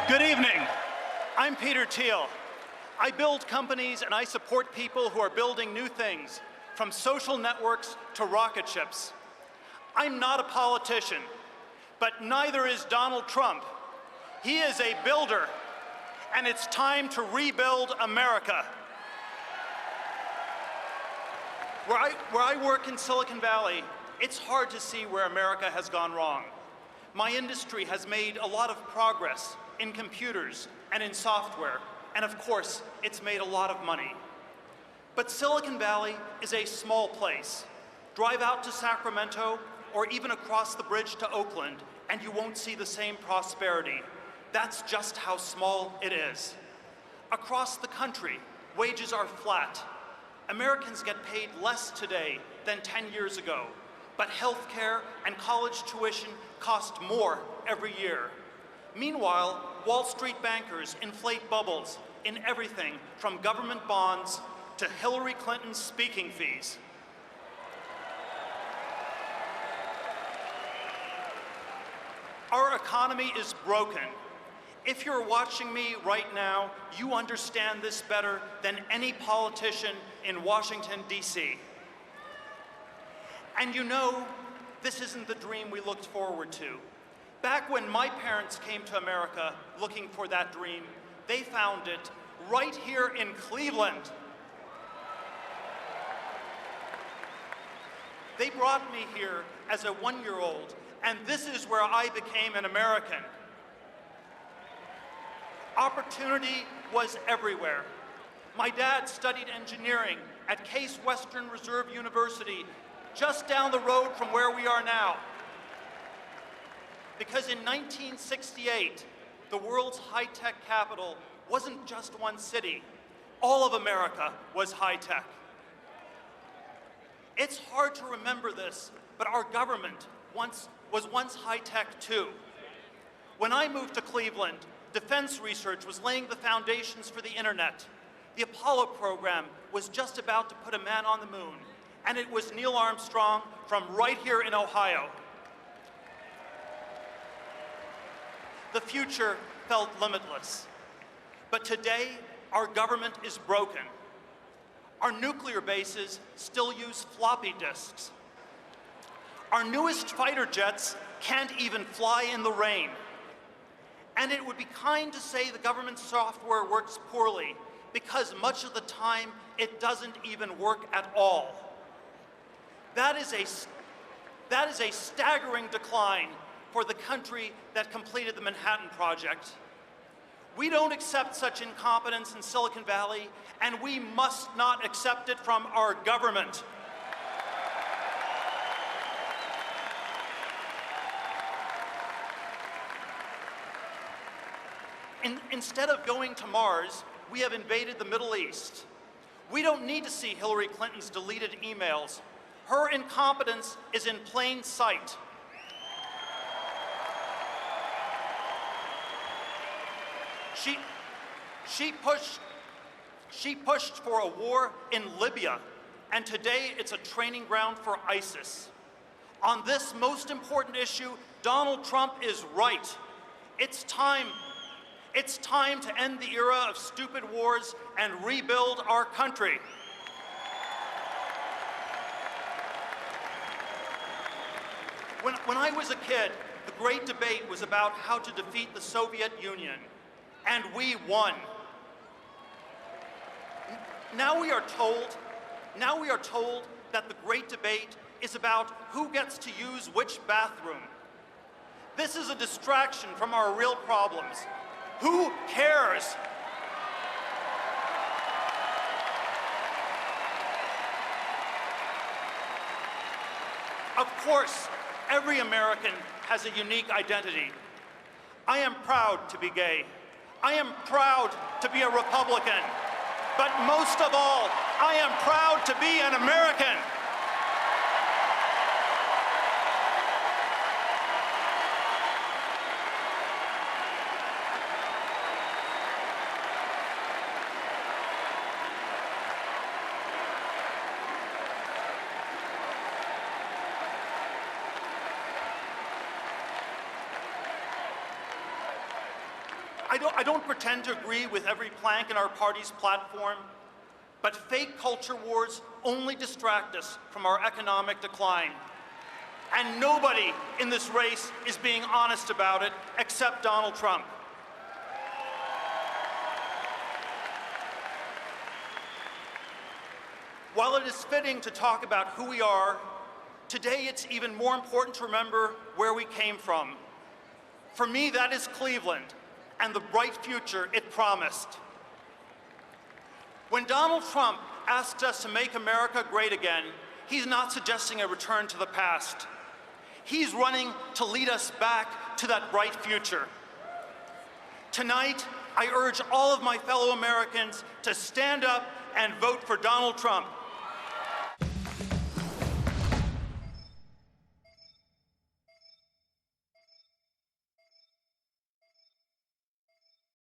Good evening. I'm Peter Thiel. I build companies and I support people who are building new things, from social networks to rocket ships. I'm not a politician, but neither is Donald Trump. He is a builder, and it's time to rebuild America. Where I work in Silicon Valley, it's hard to see where America has gone wrong. My industry has made a lot of progress in computers and in software, and of course, it's made a lot of money. But Silicon Valley is a small place. Drive out to Sacramento or even across the bridge to Oakland, and you won't see the same prosperity. That's just how small it is. Across the country, wages are flat. Americans get paid less today than 10 years ago, but healthcare and college tuition cost more every year. Meanwhile, Wall Street bankers inflate bubbles in everything from government bonds to Hillary Clinton's speaking fees. Our economy is broken. If you're watching me right now, you understand this better than any politician in Washington, D.C. And you know, this isn't the dream we looked forward to. Back when my parents came to America looking for that dream, they found it right here in Cleveland. They brought me here as a one-year-old, and this is where I became an American. Opportunity was everywhere. My dad studied engineering at Case Western Reserve University, just down the road from where we are now. Because in 1968, the world's high-tech capital wasn't just one city. All of America was high-tech. It's hard to remember this, but our government was once high-tech too. When I moved to Cleveland, defense research was laying the foundations for the internet. The Apollo program was just about to put a man on the moon, and it was Neil Armstrong from right here in Ohio. The future felt limitless. But today, our government is broken. Our nuclear bases still use floppy disks. Our newest fighter jets can't even fly in the rain. And it would be kind to say the government software works poorly, because much of the time, it doesn't even work at all. That is a staggering decline for the country that completed the Manhattan Project. We don't accept such incompetence in Silicon Valley, and we must not accept it from our government. Instead of going to Mars, we have invaded the Middle East. We don't need to see Hillary Clinton's deleted emails. Her incompetence is in plain sight. She pushed for a war in Libya, and today it's a training ground for ISIS. On this most important issue, Donald Trump is right. It's time to end the era of stupid wars and rebuild our country. When I was a kid, the great debate was about how to defeat the Soviet Union, and we won. Now we are told that the great debate is about who gets to use which bathroom. This is a distraction from our real problems. Who cares? Of course, every American has a unique identity. I am proud to be gay. I am proud to be a Republican. But most of all, I am proud to be an American. I don't pretend to agree with every plank in our party's platform, but fake culture wars only distract us from our economic decline. And nobody in this race is being honest about it except Donald Trump. While it is fitting to talk about who we are, today it's even more important to remember where we came from. For me, that is Cleveland and the bright future it promised. When Donald Trump asks us to make America great again, he's not suggesting a return to the past. He's running to lead us back to that bright future. Tonight, I urge all of my fellow Americans to stand up and vote for Donald Trump.